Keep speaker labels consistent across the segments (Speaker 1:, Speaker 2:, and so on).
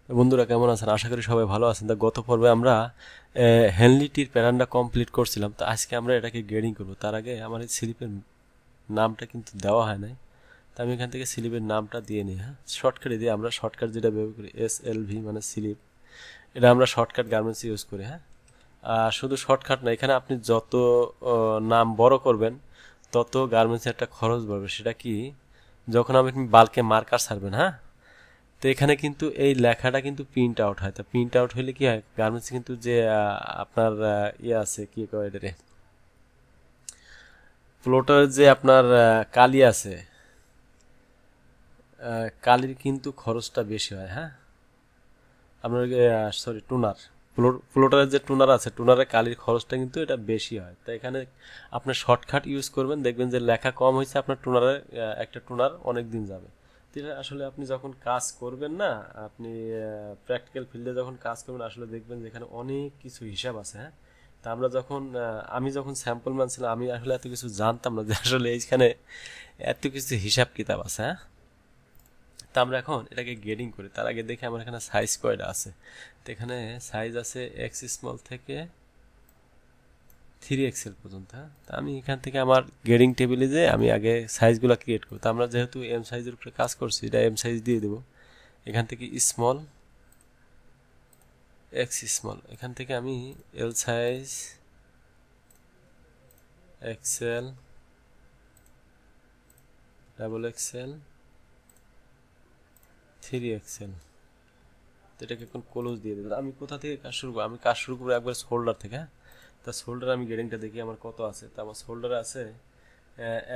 Speaker 1: বন্ধুরা কেমন আছেন? আশা করি সবাই ভালো আছেন। তা গত পর্বে আমরা হেনলিটির প্যাটার্নটা কমপ্লিট করছিলাম। তো আজকে আমরা এটাকে গ্রেডিং করব। তার আগে আমার এই স্লিপের নামটা কিন্তু দেওয়া হয় নাই। তো আমি এখান থেকে স্লিপের নামটা দিয়ে নিই। হ্যাঁ, শর্টকাটে দিয়ে আমরা শর্টকাট যেটা ব্যবহার করি SLV মানে স্লিপ, এটা আমরা শর্টকাট গার্মেন্টস ইউজ করি। হ্যাঁ, আর শুধু শর্টকাট না, এখানে আপনি যত নাম বড় করবেন তত গার্মেন্টসের একটা খরচ বাড়বে। সেটা কি, যখন আপনি বাল্কে মার্কার ছাড়বেন, হ্যাঁ, তো এখানে কিন্তু এই লেখাটা কিন্তু প্রিন্ট আউট হয়। তো প্রিন্ট আউট হলে কি হয়, গার্মেন্টস কিন্তু যে আপনার ইয়ে আছে, কি কয় এটারে, ফ্লোটার যে আপনার কালি আছে, কালির কিন্তু খরচটা বেশি হয়। হ্যাঁ, আপনার সরি টুনার, ফ্লোটারের যে টুনার আছে, টুনারের কালির খরচটা কিন্তু এটা বেশি হয়। তো এখানে আপনি শর্টকাট ইউজ করবেন, দেখবেন যে লেখা কম হয়েছে, আপনার টুনারের একটা টুনার অনেক দিন যাবে। তো এটা আসলে আপনি যখন কাজ করবেন না, আপনি প্র্যাকটিক্যাল ফিল্ডে যখন কাজ করবেন, আসলে দেখবেন যে এখানে অনেক কিছু হিসাব আছে। হ্যাঁ, তা আমরা যখন আমি যখন স্যাম্পল ম্যান ছিলাম, আমি আসলে এত কিছু জানতাম না যে আসলে এইখানে এত কিছু হিসাব কিতাব আছে। হ্যাঁ, তা আমরা এখন এটাকে গ্রেডিং করি। তার আগে দেখি আমার এখানে সাইজ কয়টা আছে। তো এখানে সাইজ আছে এক্স স্মল থেকে 3XL পর্যন্ত। হ্যাঁ, তা আমি এখান থেকে আমার গ্রেডিং টেবিলে যে আমি আগে সাইজগুলো ক্রিয়েট করি। তো আমরা যেহেতু এম সাইজের উপরে কাজ করছি, এটা এম সাইজ দিয়ে দেবো। এখান থেকে স্মল, এক্স স্মল, এখান থেকে আমি L size, Excel, XXL, 3XL, তো এটাকে এখন ক্লোজ দিয়ে দেবো। আমি কোথা থেকে কাজ শুরু করবো? আমি কাজ শুরু করবো একবার শোল্ডার থেকে। হ্যাঁ, তা শোল্ডার আমি গ্রেডিংটা দেখি আমার কত আছে। তা আমার শোল্ডারে আছে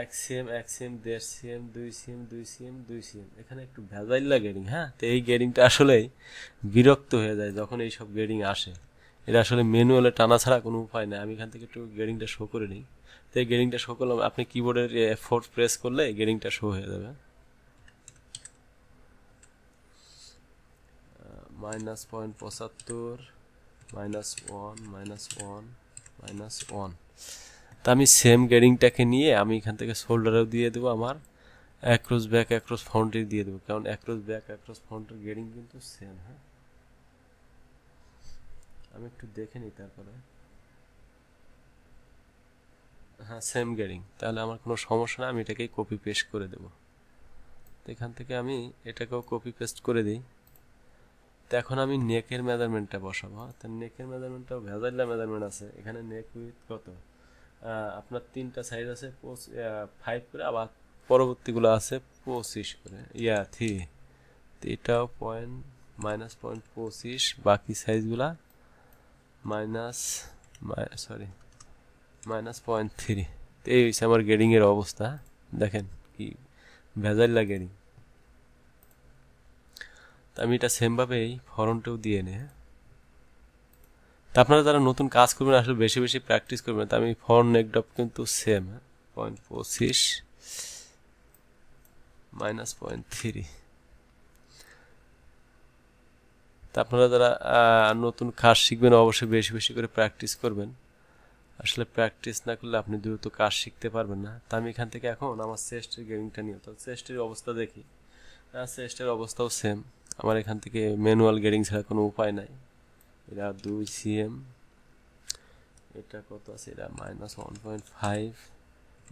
Speaker 1: 1 cm, 1 cm, 1.5 cm, 2 cm, 2 cm, 2 cm। এখানে একটু ভেজাইল্লা গ্রেডিং। হ্যাঁ, তো এই গ্রেডিংটা আসলেই বিরক্ত হয়ে যায় যখন এইসব গ্রেডিং আসে। এটা আসলে ম্যানুয়ালে টানা ছাড়া কোনো উপায় নেই। আমি এখান থেকে একটু গ্রেডিংটা শো করে নিই। তো এই গ্রেডিংটা শো করলাম, আপনি কিবোর্ডের F4 প্রেস করলে গ্রেডিংটা শো হয়ে যাবে। -0.75, -1, -1, -1। তা আমি সেম গ্রেডিংটাকে নিয়ে আমি এখান থেকে শোল্ডারেও দিয়ে দেবো, আমার অ্যাক্রস ব্যাক অ্যাক্রস ফ্রন্টে দিয়ে দেবো, কারণ অ্যাক্রস ব্যাক অ্যাক্রস ফ্রন্টের গ্রেডিং কিন্তু সেম। হ্যাঁ, আমি একটু দেখে নিই তারপরে। হ্যাঁ, সেম গ্রেডিং, তাহলে আমার কোনো সমস্যা না, আমি এটাকেই কপি পেস্ট করে দেবো। তো এখান থেকে আমি এটাকেও কপি পেস্ট করে দিই। তো এখন আমি নেকের মেজারমেন্টটা বসাবো। তো নেকের মেজারমেন্টটাও ভেজাইলা মেজারমেন্ট আছে। এখানে নেক উইথ কত, আপনার তিনটা সাইজ আছে 5 করে, আবার পরবর্তীগুলো আছে 25 করে, 3। তো এটাও -0.25, বাকি সাইজগুলা মাইনাস, সরি -0.3। তো এই হচ্ছে আমার গ্রেডিংয়ের অবস্থা। দেখেন কি ভেজাইলা গ্রেডিং। তো আমি এটা সেমভাবেই ফরন্টেও দিয়ে নিই। তা আপনারা যারা নতুন কাজ করবেন, আসলে বেশি বেশি প্র্যাকটিস করবেন। তা আমি ফরন্ট নেক ড্রপ কিন্তু সেম, 0.25 -0.3। তা আপনারা যারা নতুন কাজ শিখবেন, অবশ্যই বেশি বেশি করে প্র্যাকটিস করবেন। আসলে প্র্যাকটিস না করলে আপনি দ্রুত কাজ শিখতে পারবেন না। তা আমি এখান থেকে এখন আমার চেস্টের গ্রেডিংটা নিয়ে, তো চেস্টের অবস্থা দেখি। চেস্টের অবস্থাও সেম। আমার এখান থেকে ম্যানুয়াল গ্রেডিং ছাড়া কোনো উপায় নাই। এটা 2 cm, এটা কত আছে, এটা -1.5,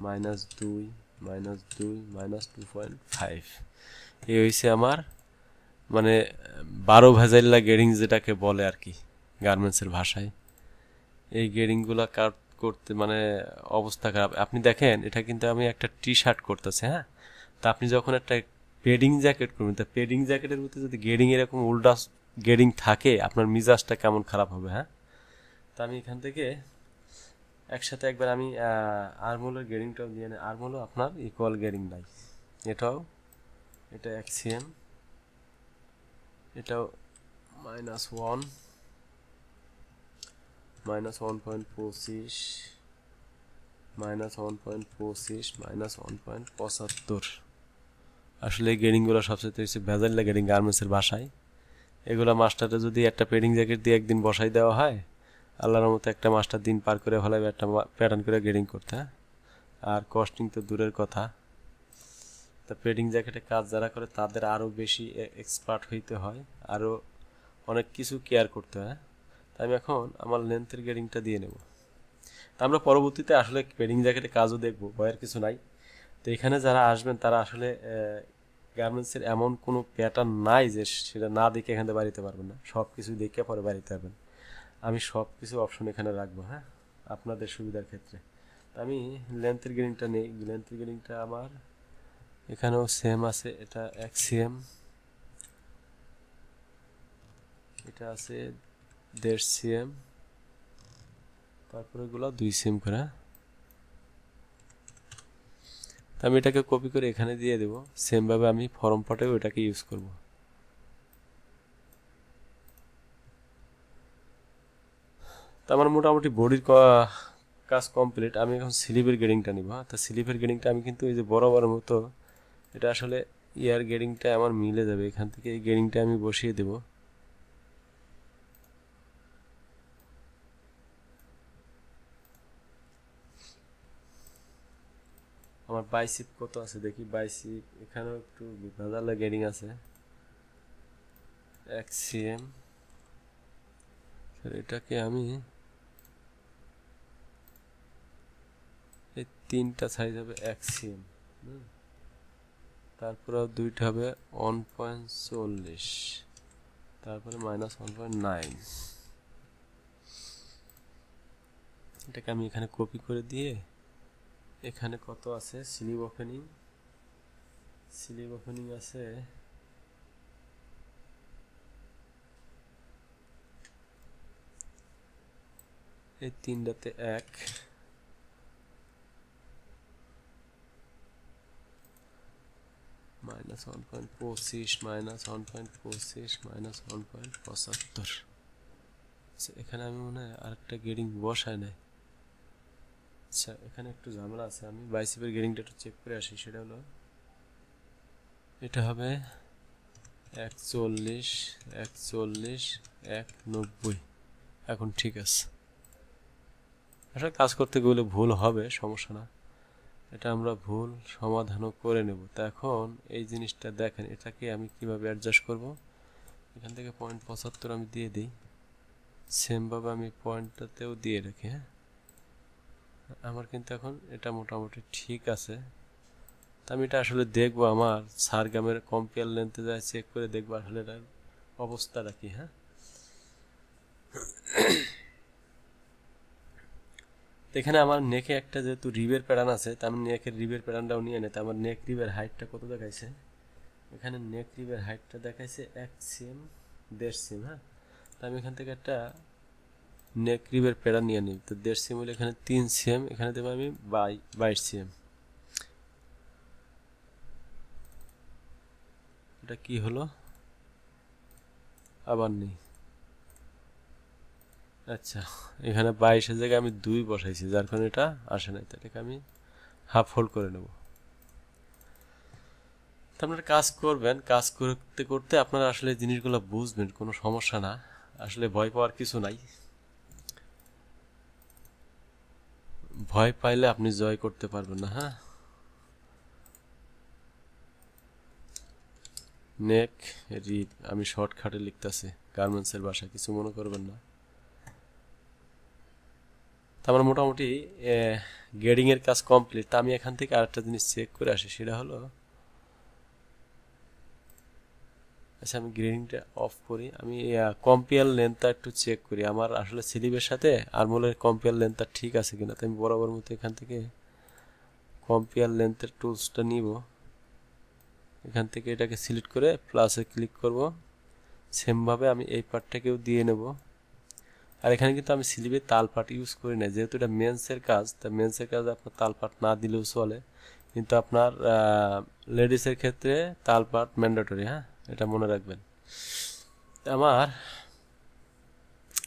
Speaker 1: -2, -2, -2.5। এই হয়েছে আমার মানে 12 ভেজাইল্লা গ্রেডিং যেটাকে বলে আর কি গার্মেন্টসের ভাষায়। এই গ্রেডিংগুলো কাট করতে মানে অবস্থা খারাপ। আপনি দেখেন, এটা কিন্তু আমি একটা টি শার্ট করতেছি। হ্যাঁ, তা আপনি যখন একটা পেডিং জ্যাকেট করবেন, তা পেডিং জ্যাকেটের মধ্যে যদি গ্রেডিং এরকম উল্টা গ্রেডিং থাকে, আপনার মিজাজটা কেমন খারাপ হবে। হ্যাঁ, তা আমি এখান থেকে একসাথে একবার আমি আর্মহোলের গ্রেডিংটাও দিয়ে নেই। আর্মহোলও আপনার ইকুয়াল গ্রেডিং নাই। এটাও, এটা 1 cm, এটাও -1, -1.25, -1.25, -1.75। আসলে এই গ্রেডিংগুলো সবচেয়ে হচ্ছে ভেজাল্লা গ্রেডিং গার্মেন্টসের ভাষায়। এগুলো মাস্টারে যদি একটা পেডিং জ্যাকেট দিয়ে একদিন বসাই দেওয়া হয়, আল্লাহর মতো একটা মাস্টার দিন পার করে ফেলাবে একটা প্যাটার্ন করে গ্রেডিং করতে। আর কস্টিং তো দূরের কথা। তা পেডিং জ্যাকেটে কাজ যারা করে তাদের আরও বেশি এক্সপার্ট হইতে হয়, আরও অনেক কিছু কেয়ার করতে হয়। তাই আমি এখন আমার লেন্থের গ্রেডিংটা দিয়ে নেব। তা আমরা পরবর্তীতে আসলে পেডিং জ্যাকেটের কাজও দেখব, ভয়ের কিছু নাই। তো এখানে যারা আসবেন তারা আসলে গার্মেন্টসের এমন কোনো প্যাটার্ন নাই যে সেটা না দেখে এখানে বাড়িতে পারবেন না, সব কিছু দেখে পরে বাড়িতে পারবেন। আমি সব কিছু অপশন এখানে রাখবো, হ্যাঁ, আপনাদের সুবিধার ক্ষেত্রে। আমি লেন্থের গ্রেডিংটা নেই, লেন্থের গ্রেডিংটা আমার এখানেও সেম আছে, এটা 1 cm, এটা আছে 1.5 cm, তারপরে এগুলো 2 cm করে। আমি এটাকে কপি করে এখানে দিয়ে দেব, সেম ভাবে আমি ফর্ম পাটেও এটাকে ইউজ করব। তো আমার মোটামুটি বডির কাজ কমপ্লিট। আমি এখন স্লিভের গ্রেডিংটা নিব। তো স্লিভের গ্রেডিংটা আমি কিন্তু এই যে বরাবর মতো, এটা আসলে ইয়ার গ্রেডিংটা আমার মিলে যাবে, এখান থেকে এই গ্রেডিংটা আমি বসিয়ে দেব। আমার বাইসিপ কত আছে দেখি, বাইসিপ এখানেও একটু ভেজালে গ্রেডিং আছে, 1 cm। এটাকে আমি এই 3টা সাইজ হবে 1 cm, তারপরে দুইটা হবে 1.40, তারপরে -1.9। এটাকে আমি এখানে কপি করে দিয়ে এখানে কত আছে স্লিভ ওপেনিং, স্লিভ ওপেনিং আছে এই 3টাতে 1, -1.25, -1.25, -1.75। এখানে আমি মনে হয় আরেকটা গ্রেডিং বসাই নাই। আচ্ছা, এখানে একটু ঝামেলা আছে, আমি বাইসিপের গ্রেডিংটা একটু চেক করে আসি। সেটা হলো এটা হবে 140, 140, 190। এখন ঠিক আছে, আসলে কাজ করতে গেলে ভুল হবে, সমস্যা না, এটা আমরা ভুল সমাধানও করে নেব। তা এখন এই জিনিসটা দেখেন, এটাকে আমি কিভাবে অ্যাডজাস্ট করব। এখান থেকে 0.75 আমি দিয়ে দিই, সেমভাবে আমি পয়েন্টটাতেও দিয়ে রাখি। হ্যাঁ, আমার কিন্তু এখন এটা মোটামুটি ঠিক আছে। তা আমি এটা আসলে দেখবো আমার সারগ্রামের কম্পেয়ার লেন্থে যায় চেক করে দেখবো আসলে এটার অবস্থাটা কি। হ্যাঁ, এখানে আমার নেকে একটা যেহেতু রিবের প্যাটার্ন আছে, তা আমি নেকের রিবের প্যাটার্নটাও নিয়ে নেই। আমার নেক রিবের হাইটটা কত দেখাইছে, এখানে নেক রিবের হাইটটা দেখাইছে 1 cm, 1.5 cm। হ্যাঁ, তা আমি এখান থেকে একটা নেক রিবের প্যাটার্ন নিয়ে নিই। তো 1.5 cm হলে এখানে 3 cm, এখানে দেবো আমি 22 cm। এটা কি হলো, আবার নেই। আচ্ছা, এখানে 22-এর জায়গায় আমি 2 বসাইছি, যার কারণে এটা আসে নাই। এটাকে আমি হাফ ফোল্ড করে নেব। আপনারা কাজ করবেন, কাজ করতে করতে আপনারা আসলে জিনিসগুলো বুঝবেন, কোনো সমস্যা না, আসলে ভয় পাওয়ার কিছু নাই। ভয় পাইলে আপনি জয় করতে পারবেন না। হ্যাঁ, নেক রিব আমি শর্টকাটে লিখতেছি, গার্মেন্টসের ভাষা, কিছু মনে করবেন না। আমার মোটামুটি গ্রেডিং এর কাজ কমপ্লিট। তা আমি এখান থেকে আরেকটা জিনিস চেক করে আসি, সেটা হলো, আচ্ছা আমি গ্রেডিংটা অফ করি, আমি কম্পেয়ার লেন্থটা একটু চেক করি আমার আসলে স্লিভের সাথে আর্মহোলের কম্পেয়ার লেন্থটা ঠিক আছে কিনা। তো আমি বরাবর মতো এখান থেকে কম্পেয়ার লেন্থের টুলসটা নিব, এখান থেকে এটাকে সিলেক্ট করে প্লাসে ক্লিক করব, সেমভাবে আমি এই পার্টটাকেও দিয়ে নেব। আর এখানে কিন্তু আমি স্লিভে তাল পাট ইউজ করি না, যেহেতু এটা মেন্সের কাজ। তা মেন্সের কাজে আপনার তাল পাট না দিলেও চলে, কিন্তু আপনার লেডিসের ক্ষেত্রে তাল পাট ম্যান্ডেটরি। হ্যাঁ, এটা মনে রাখবেন। আমার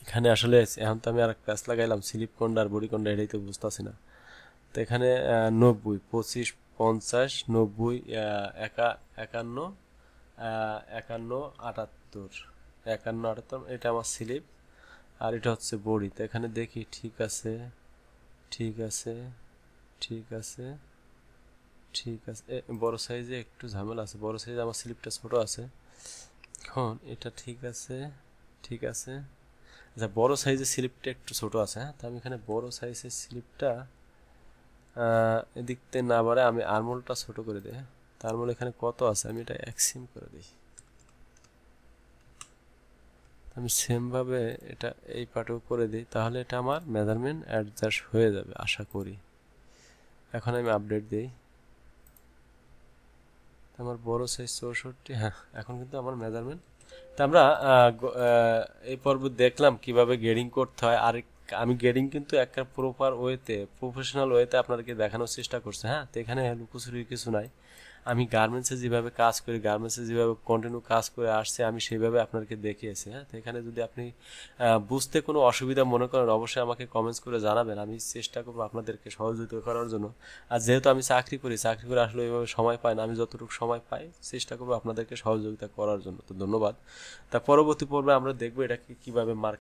Speaker 1: এখানে আসলে এখন তো আমি আর প্যাচ লাগাইলাম, স্লিপ কোনটা আর বডি কোনটা এটাই তো বুঝতেছি না। তো এখানে 90, 25, 50, 90, 51, 51, 78, 51, 78, এটা আমার স্লিপ, আর এটা হচ্ছে বডি। তো এখানে দেখি ঠিক আছে, ঠিক আছে, ঠিক আছে, ঠিক আছে। বড় সাইজে একটু ঝামেলা আছে, বড় সাইজে আমার স্লিপটা ছোট আছে। এখন এটা ঠিক আছে, ঠিক আছে। আচ্ছা, বড় সাইজের স্লিপটা একটু ছোট আছে, হ্যাঁ, তো আমি এখানে বড় সাইজের স্লিপটা এদিক থেকে না বাড়ে আমি আরমোলটা ছোট করে দিই, হ্যাঁ। তার মানে এখানে কত আছে আমি এটা এক্সিম করে দিই। আমি সেমভাবে এটা এই পার্টেও করে দিই, তাহলে এটা আমার মেজারমেন্ট অ্যাডজাস্ট হয়ে যাবে আশা করি। এখন আমি আপডেট দিই, আমার বড় সাইজ 64, হ্যাঁ, এখন কিন্তু আমার মেজারমেন্ট। তা আমরা এই পর্ব দেখলাম কিভাবে গ্রেডিং করতে হয়। আর আমি গ্রেডিং কিন্তু একটা প্রপার ওয়েতে, প্রফেশনাল ওয়েতে আপনাদেরকে দেখানোর চেষ্টা করছি, হ্যাঁ। তো এখানে লুকোচুরির কিছু নাই। আমি গার্মেন্টসে যেভাবে কাজ করি, গার্মেন্টসে যেভাবে কন্টিনিউ কাজ করে আসছে, আমি সেইভাবে আপনাদেরকে দেখিয়েছি, হ্যাঁ। তো এখানে যদি আপনি বুঝতে কোনো অসুবিধা মনে করেন, অবশ্যই আমাকে কমেন্টস করে জানাবেন, আমি চেষ্টা করবো আপনাদেরকে সহযোগিতা করার জন্য। আর যেহেতু আমি চাকরি করি, চাকরি করে আসলে এইভাবে সময় পাই না, আমি যতটুকু সময় পাই চেষ্টা করবো আপনাদেরকে সহযোগিতা করার জন্য। তো ধন্যবাদ। তা পরবর্তী পর্বে আমরা দেখবো এটাকে কিভাবে